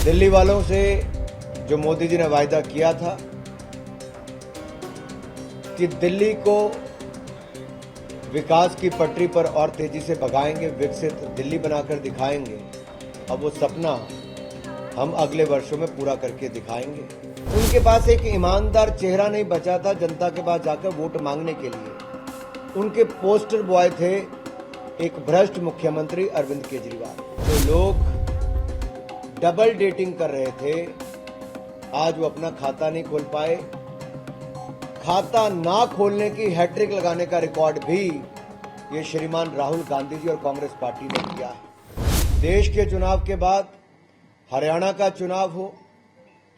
दिल्ली वालों से जो मोदी जी ने वायदा किया था कि दिल्ली को विकास की पटरी पर और तेजी से भगाएंगे, विकसित दिल्ली बनाकर दिखाएंगे, अब वो सपना हम अगले वर्षों में पूरा करके दिखाएंगे। उनके पास एक ईमानदार चेहरा नहीं बचा था जनता के पास जाकर वोट मांगने के लिए। उनके पोस्टर बॉय थे एक भ्रष्ट मुख्यमंत्री अरविंद केजरीवाल। जो लोग डबल डेटिंग कर रहे थे, आज वो अपना खाता नहीं खोल पाए। खाता ना खोलने की हैट्रिक लगाने का रिकॉर्ड भी ये श्रीमान राहुल गांधी जी और कांग्रेस पार्टी ने किया है। देश के चुनाव के बाद हरियाणा का चुनाव हो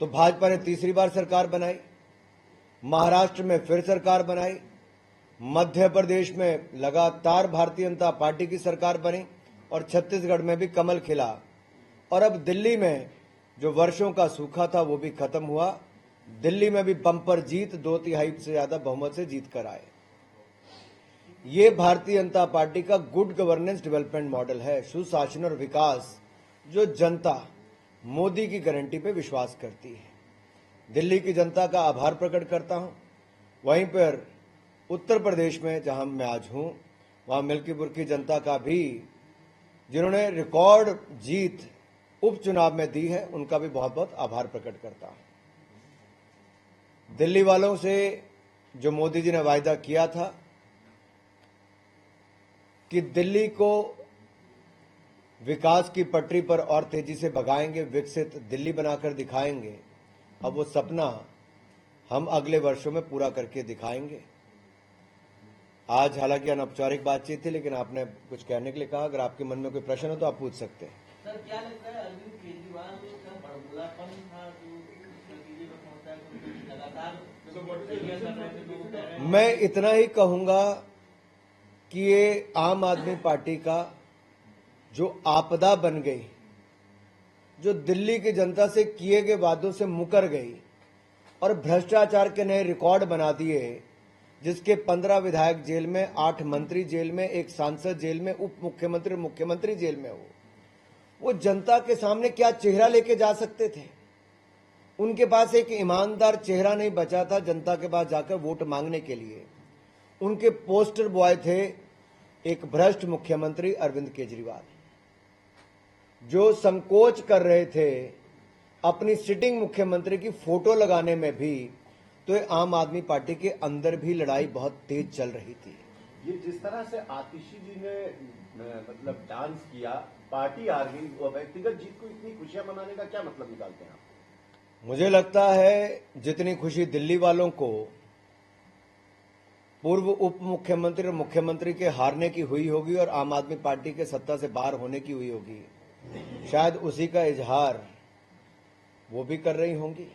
तो भाजपा ने तीसरी बार सरकार बनाई, महाराष्ट्र में फिर सरकार बनाई, मध्य प्रदेश में लगातार भारतीय जनता पार्टी की सरकार बनी और छत्तीसगढ़ में भी कमल खिला, और अब दिल्ली में जो वर्षों का सूखा था वो भी खत्म हुआ। दिल्ली में भी बम्पर जीत, 2/3 से ज्यादा बहुमत से जीत कर आए। ये भारतीय जनता पार्टी का गुड गवर्नेंस डेवलपमेंट मॉडल है, सुशासन और विकास, जो जनता मोदी की गारंटी पे विश्वास करती है। दिल्ली की जनता का आभार प्रकट करता हूं। वहीं पर उत्तर प्रदेश में जहां मैं आज हूं, वहां मिल्कीपुर की जनता का भी, जिन्होंने रिकॉर्ड जीत उपचुनाव में दी है, उनका भी बहुत बहुत आभार प्रकट करता हूं। दिल्ली वालों से जो मोदी जी ने वायदा किया था कि दिल्ली को विकास की पटरी पर और तेजी से भगाएंगे, विकसित दिल्ली बनाकर दिखाएंगे, अब वो सपना हम अगले वर्षों में पूरा करके दिखाएंगे। आज हालांकि अनौपचारिक बातचीत थी, लेकिन आपने कुछ कहने के लिए कहा। अगर आपके मन में कोई प्रश्न हो तो आप पूछ सकते हैं। सर, क्या लगता है अरविंद केजरीवाल का बड़बोलापन था जो नतीजे में पहुंचा है, लगातार मैं इतना ही कहूंगा कि ये आम आदमी पार्टी का जो आपदा बन गई, जो दिल्ली की जनता से किए गए वादों से मुकर गई और भ्रष्टाचार के नए रिकॉर्ड बना दिए, जिसके 15 विधायक जेल में, 8 मंत्री जेल में, 1 सांसद जेल में, उप मुख्यमंत्री और मुख्यमंत्री जेल में हो, वो जनता के सामने क्या चेहरा लेके जा सकते थे? उनके पास एक ईमानदार चेहरा नहीं बचा था जनता के पास जाकर वोट मांगने के लिए। उनके पोस्टर बॉय थे एक भ्रष्ट मुख्यमंत्री अरविंद केजरीवाल, जो संकोच कर रहे थे अपनी सिटिंग मुख्यमंत्री की फोटो लगाने में भी। तो ये आम आदमी पार्टी के अंदर भी लड़ाई बहुत तेज चल रही थी। ये जिस तरह से आतिशी जी ने मतलब डांस किया, पार्टी हार गई, वो व्यक्तिगत जीत को इतनी खुशियां मनाने का क्या मतलब निकालते हैं आप? मुझे लगता है जितनी खुशी दिल्ली वालों को पूर्व उप मुख्यमंत्री और मुख्यमंत्री के हारने की हुई होगी और आम आदमी पार्टी के सत्ता से बाहर होने की हुई होगी, शायद उसी का इजहार वो भी कर रही होंगी।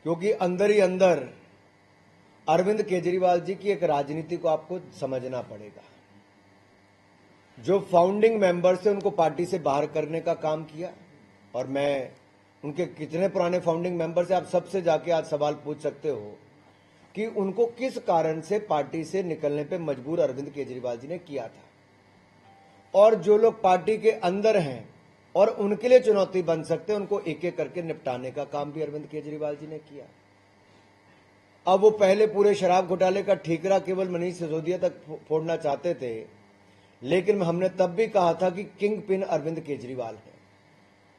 क्योंकि अंदर ही अंदर अरविंद केजरीवाल जी की एक राजनीति को आपको समझना पड़ेगा। जो फाउंडिंग मेंबर से उनको पार्टी से बाहर करने का काम किया, और मैं उनके कितने पुराने फाउंडिंग मेंबर से आप सबसे जाके आज सवाल पूछ सकते हो कि उनको किस कारण से पार्टी से निकलने पे मजबूर अरविंद केजरीवाल जी ने किया था। और जो लोग पार्टी के अंदर हैं और उनके लिए चुनौती बन सकते हैं, उनको एक एक करके निपटाने का काम भी अरविंद केजरीवाल जी ने किया। अब वो पहले पूरे शराब घोटाले का ठीकरा केवल मनीष सिसोदिया तक फोड़ना चाहते थे, लेकिन हमने तब भी कहा था कि किंग पिन अरविंद केजरीवाल है,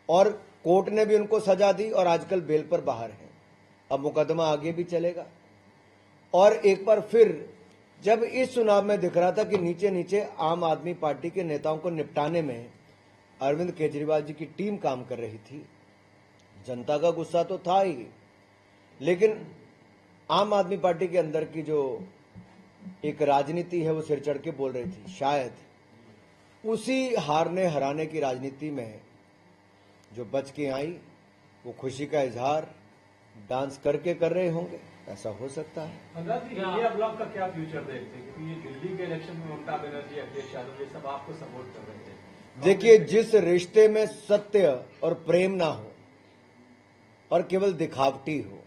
और कोर्ट ने भी उनको सजा दी और आजकल बेल पर बाहर हैं। अब मुकदमा आगे भी चलेगा। और एक बार फिर जब इस चुनाव में दिख रहा था कि नीचे नीचे आम आदमी पार्टी के नेताओं को निपटाने में अरविंद केजरीवाल जी की टीम काम कर रही थी, जनता का गुस्सा तो था ही, लेकिन आम आदमी पार्टी के अंदर की जो एक राजनीति है वो सिर चढ़ के बोल रही थी। शायद उसी हारने हराने की राजनीति में जो बच के आई, वो खुशी का इजहार डांस करके कर रहे होंगे, ऐसा हो सकता है। इंडिया ब्लॉक का क्या फ्यूचर देखते हैं? क्योंकि ये दिल्ली के इलेक्शन में ममता बनर्जी, अखिलेश यादव ये सब आपको सपोर्ट कर रहे थे। देखिए, जिस रिश्ते में सत्य और प्रेम ना हो और केवल दिखावटी हो,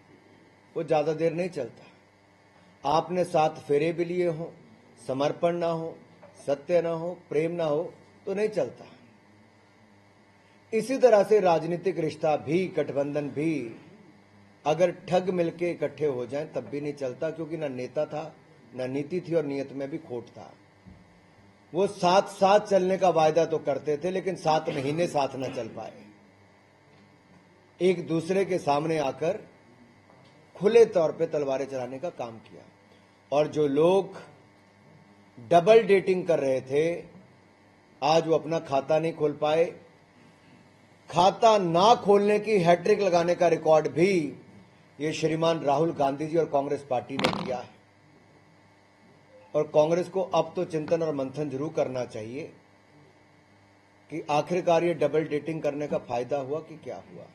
वो ज्यादा देर नहीं चलता। आपने 7 फेरे भी लिए हो, समर्पण ना हो, सत्य ना हो, प्रेम ना हो, तो नहीं चलता। इसी तरह से राजनीतिक रिश्ता भी, गठबंधन भी अगर ठग मिलके इकट्ठे हो जाएं तब भी नहीं चलता, क्योंकि ना नेता था, ना नीति थी और नियत में भी खोट था। वो साथ साथ चलने का वायदा तो करते थे, लेकिन 7 महीने साथ न चल पाए। एक दूसरे के सामने आकर खुले तौर पे तलवारें चलाने का काम किया। और जो लोग डबल डेटिंग कर रहे थे, आज वो अपना खाता नहीं खोल पाए। खाता ना खोलने की हैट्रिक लगाने का रिकॉर्ड भी ये श्रीमान राहुल गांधी जी और कांग्रेस पार्टी ने किया है। और कांग्रेस को अब तो चिंतन और मंथन जरूर करना चाहिए कि आखिरकार ये डबल डेटिंग करने का फायदा हुआ कि क्या हुआ।